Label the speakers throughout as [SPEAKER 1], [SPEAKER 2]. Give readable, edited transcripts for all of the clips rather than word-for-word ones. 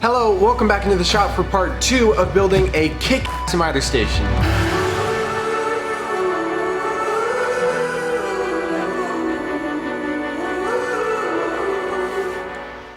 [SPEAKER 1] Hello, welcome back into the shop for part 2 of building a kick-ass miter station.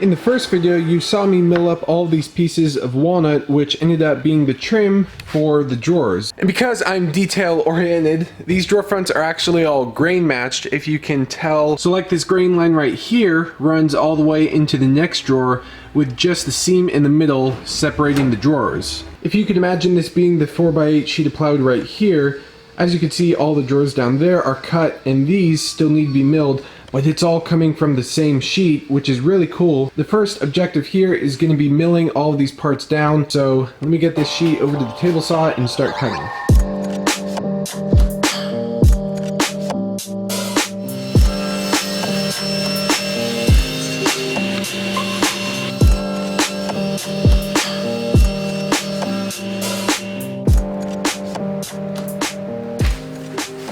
[SPEAKER 1] In the first video, you saw me mill up all these pieces of walnut, which ended up being the trim for the drawers. And because I'm detail oriented, these drawer fronts are actually all grain matched, if you can tell. So like this grain line right here runs all the way into the next drawer with just the seam in the middle separating the drawers. If you could imagine this being the 4x8 sheet of plywood right here, as you can see, all the drawers down there are cut and these still need to be milled, but it's all coming from the same sheet, which is really cool. The first objective here is going to be milling all of these parts down. So let me get this sheet over to the table saw and start cutting.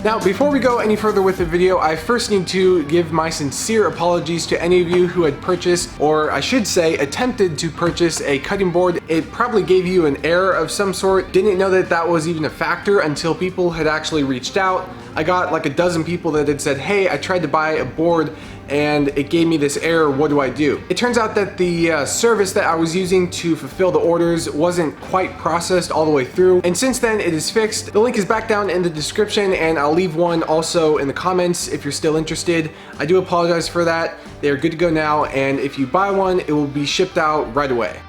[SPEAKER 1] Now, before we go any further with the video, I first need to give my sincere apologies to any of you who had purchased, or I should say, attempted to purchase a cutting board. It probably gave you an error of some sort. Didn't know that that was even a factor until people had actually reached out. I got like a dozen people that had said, hey, I tried to buy a board and it gave me this error, what do I do? It turns out that the service that I was using to fulfill the orders wasn't quite processed all the way through, and since then it is fixed. The link is back down in the description, and I'll leave one also in the comments if you're still interested. I do apologize for that. They are good to go now, and if you buy one, it will be shipped out right away.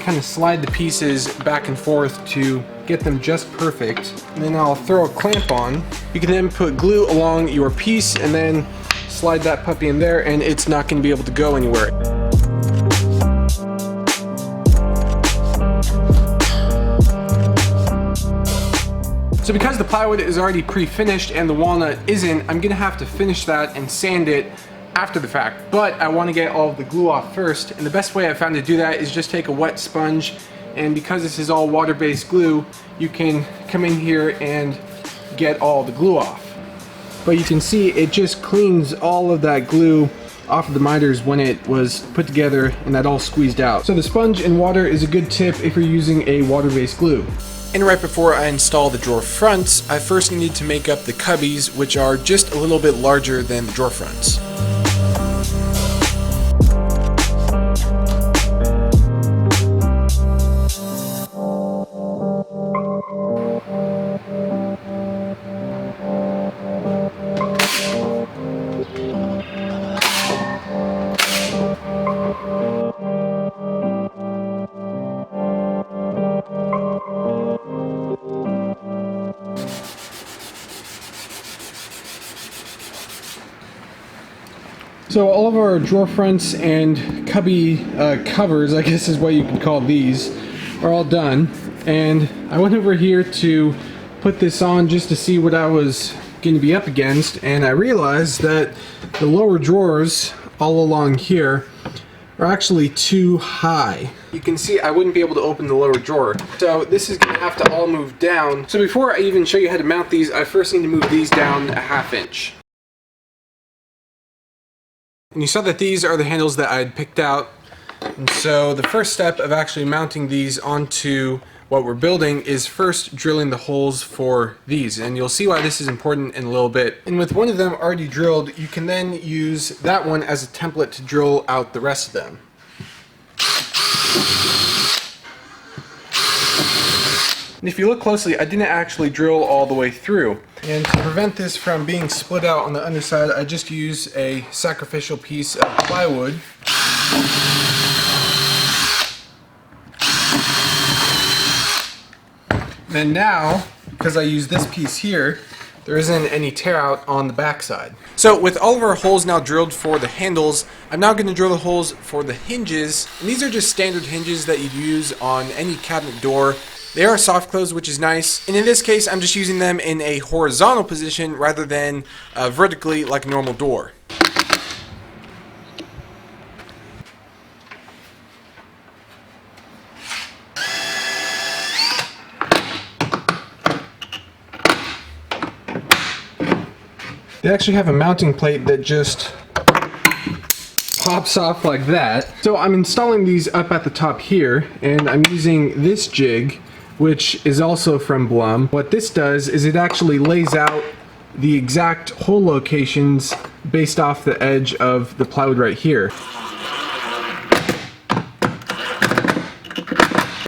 [SPEAKER 1] Kind of slide the pieces back and forth to get them just perfect, and then I'll throw a clamp on. You can then put glue along your piece and then slide that puppy in there, and it's not going to be able to go anywhere. So because the plywood is already pre-finished and the walnut isn't, I'm gonna have to finish that and sand it after the fact, but I want to get all of the glue off first, and the best way I found to do that is just take a wet sponge, and because this is all water-based glue, you can come in here and get all the glue off. But you can see it just cleans all of that glue off of the miters when it was put together and that all squeezed out. So the sponge and water is a good tip if you're using a water-based glue. And right before I install the drawer fronts, I first need to make up the cubbies, which are just a little bit larger than the drawer fronts. So all of our drawer fronts and cubby covers, I guess is what you could call these, are all done. And I went over here to put this on just to see what I was going to be up against, and I realized that the lower drawers all along here are actually too high. You can see I wouldn't be able to open the lower drawer. So this is going to have to all move down. So before I even show you how to mount these, I first need to move these down a ½ inch. And you saw that these are the handles that I had picked out. And so the first step of actually mounting these onto what we're building is first drilling the holes for these. And you'll see why this is important in a little bit. And with one of them already drilled, you can then use that one as a template to drill out the rest of them. And if you look closely, I didn't actually drill all the way through. And to prevent this from being split out on the underside, I just use a sacrificial piece of plywood. Then now, because I use this piece here, there isn't any tear out on the backside. So with all of our holes now drilled for the handles, I'm now going to drill the holes for the hinges. And these are just standard hinges that you'd use on any cabinet door. They are soft close, which is nice. And in this case, I'm just using them in a horizontal position rather than vertically like a normal door. They actually have a mounting plate that just pops off like that. So I'm installing these up at the top here, and I'm using this jig, which is also from Blum. What this does is it actually lays out the exact hole locations based off the edge of the plywood right here.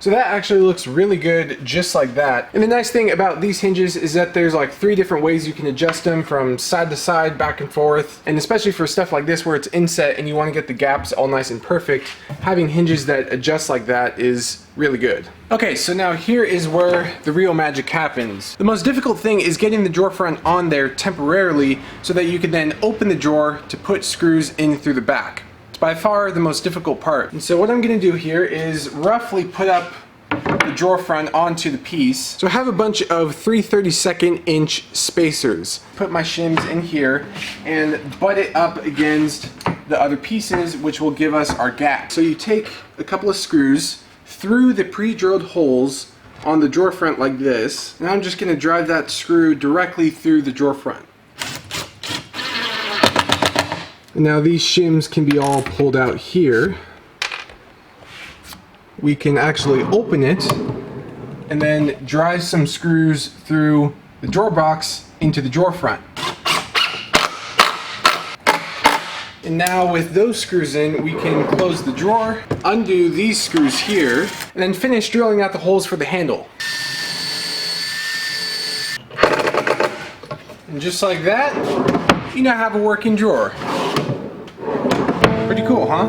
[SPEAKER 1] So that actually looks really good just like that. And the nice thing about these hinges is that there's like 3 different ways you can adjust them, from side to side, back and forth. And especially for stuff like this where it's inset and you want to get the gaps all nice and perfect, having hinges that adjust like that is really good. Okay, so now here is where the real magic happens. The most difficult thing is getting the drawer front on there temporarily so that you can then open the drawer to put screws in through the back. By far the most difficult part. And so what I'm going to do here is roughly put up the drawer front onto the piece. So I have a bunch of 3/32 inch spacers. Put my shims in here and butt it up against the other pieces, which will give us our gap. So you take a couple of screws through the pre-drilled holes on the drawer front like this, and I'm just going to drive that screw directly through the drawer front. And now these shims can be all pulled out here. We can actually open it and then drive some screws through the drawer box into the drawer front. And now with those screws in, we can close the drawer, undo these screws here, and then finish drilling out the holes for the handle. And just like that, you now have a working drawer. Pretty cool, huh?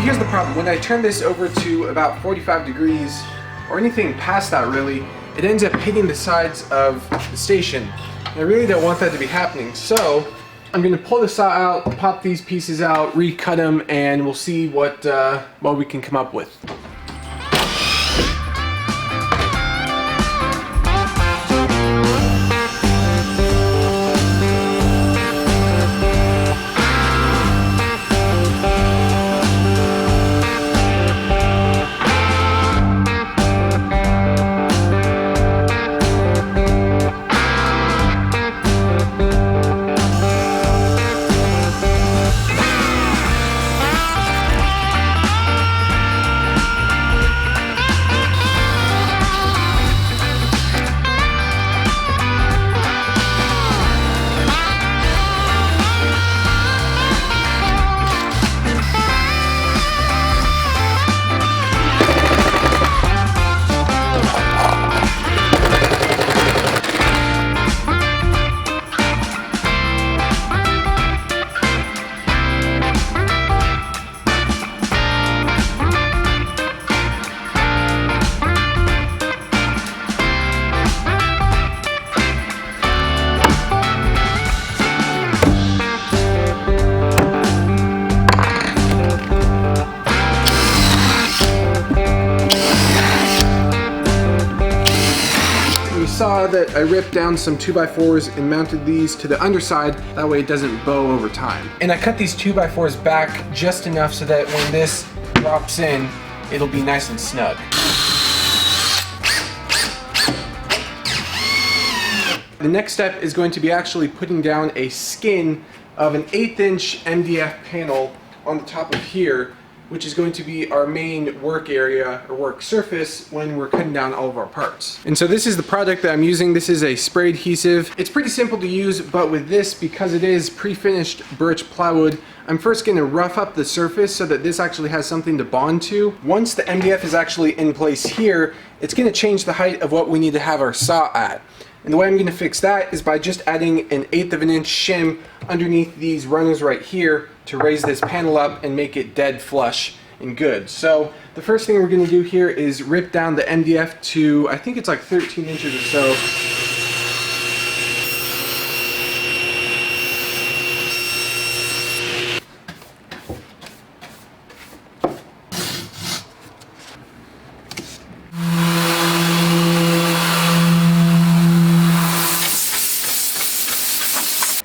[SPEAKER 1] Here's the problem. When I turn this over to about 45 degrees, or anything past that really, it ends up hitting the sides of the station. And I really don't want that to be happening. So I'm going to pull this out, pop these pieces out, recut them, and we'll see what we can come up with. saw that I ripped down some 2x4s and mounted these to the underside, that way it doesn't bow over time. And I cut these 2x4s back just enough so that when this drops in, it'll be nice and snug. The next step is going to be actually putting down a skin of an 1/8 inch MDF panel on the top of here, which is going to be our main work area or work surface when we're cutting down all of our parts. And so this is the product that I'm using. This is a spray adhesive. It's pretty simple to use, but with this, because it is pre-finished birch plywood, I'm first going to rough up the surface so that this actually has something to bond to. Once the MDF is actually in place here, it's going to change the height of what we need to have our saw at. And the way I'm going to fix that is by just adding an 1/8 of an inch shim underneath these runners right here to raise this panel up and make it dead flush and good. So the first thing we're going to do here is rip down the MDF to, I think it's like 13 inches or so.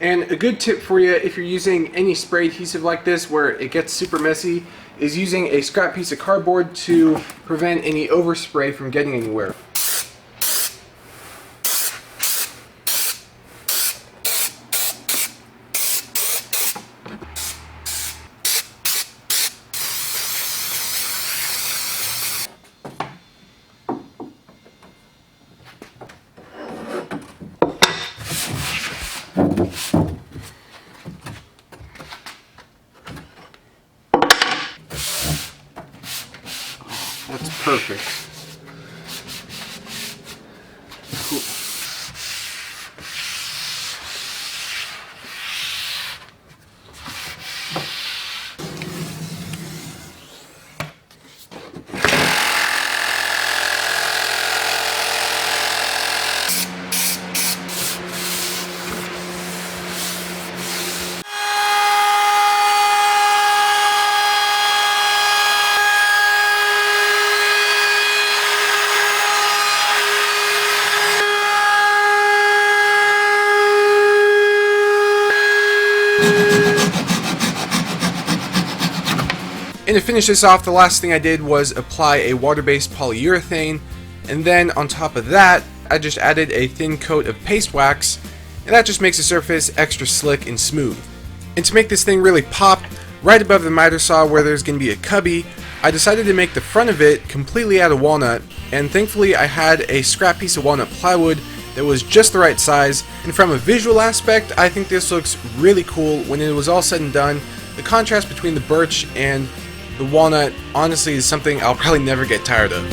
[SPEAKER 1] And a good tip for you if you're using any spray adhesive like this where it gets super messy is using a scrap piece of cardboard to prevent any overspray from getting anywhere. That's perfect. Cool. And to finish this off, the last thing I did was apply a water-based polyurethane, and then on top of that, I just added a thin coat of paste wax, and that just makes the surface extra slick and smooth. And to make this thing really pop, right above the miter saw where there's going to be a cubby, I decided to make the front of it completely out of walnut, and thankfully I had a scrap piece of walnut plywood that was just the right size, and from a visual aspect, I think this looks really cool. When it was all said and done, the contrast between the birch and the walnut honestly is something I'll probably never get tired of.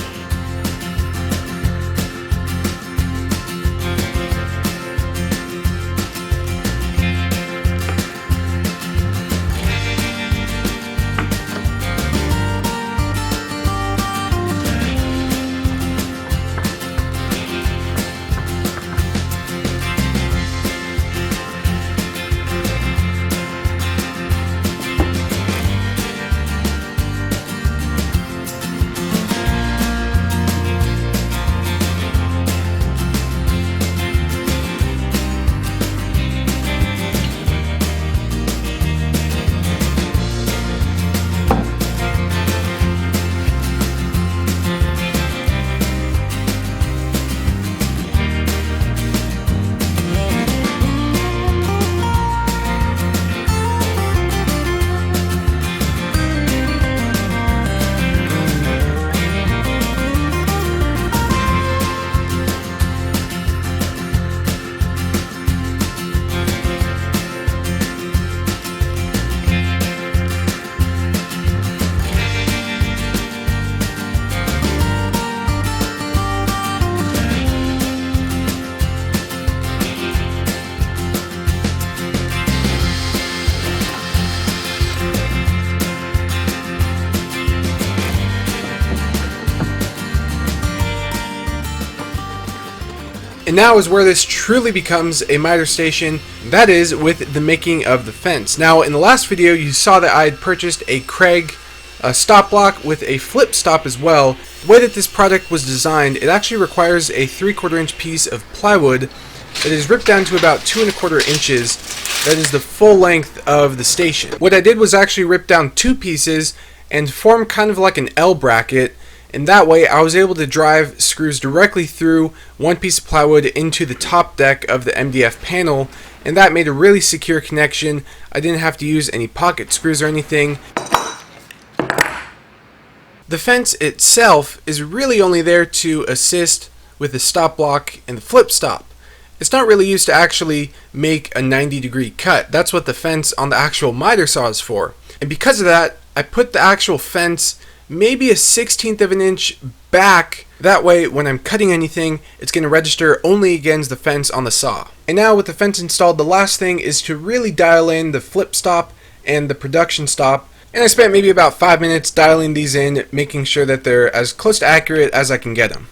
[SPEAKER 1] And now is where this truly becomes a miter station, that is with the making of the fence. Now in the last video you saw that I had purchased a Craig stop block with a flip stop as well. The way that this product was designed, it actually requires a 3/4 inch piece of plywood that is ripped down to about 2 1/4 inches. That is the full length of the station. What I did was actually rip down 2 pieces and form kind of like an L bracket, and that way I was able to drive screws directly through one piece of plywood into the top deck of the MDF panel, and that made a really secure connection. I didn't have to use any pocket screws or anything. The fence itself is really only there to assist with the stop block and the flip stop. It's not really used to actually make a 90-degree cut. That's what the fence on the actual miter saw is for. And because of that, I put the actual fence maybe a 1/16 of an inch back. That way, when I'm cutting anything, it's going to register only against the fence on the saw. And now with the fence installed, the last thing is to really dial in the flip stop and the production stop. And I spent maybe about 5 minutes dialing these in, making sure that they're as close to accurate as I can get them.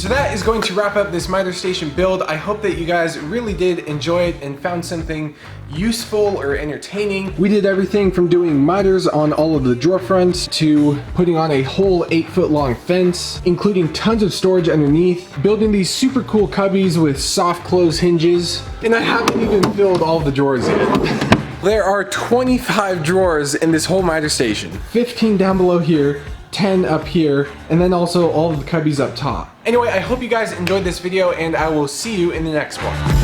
[SPEAKER 1] That is going to wrap up this miter station build. I hope that you guys really did enjoy it and found something useful or entertaining. We did everything from doing miters on all of the drawer fronts to putting on a whole 8-foot long fence, including tons of storage underneath, building these super cool cubbies with soft close hinges, and I haven't even filled all the drawers yet. There are 25 drawers in this whole miter station. 15 down below here, 10 up here, and then also all of the cubbies up top. Anyway, I hope you guys enjoyed this video, and I will see you in the next one.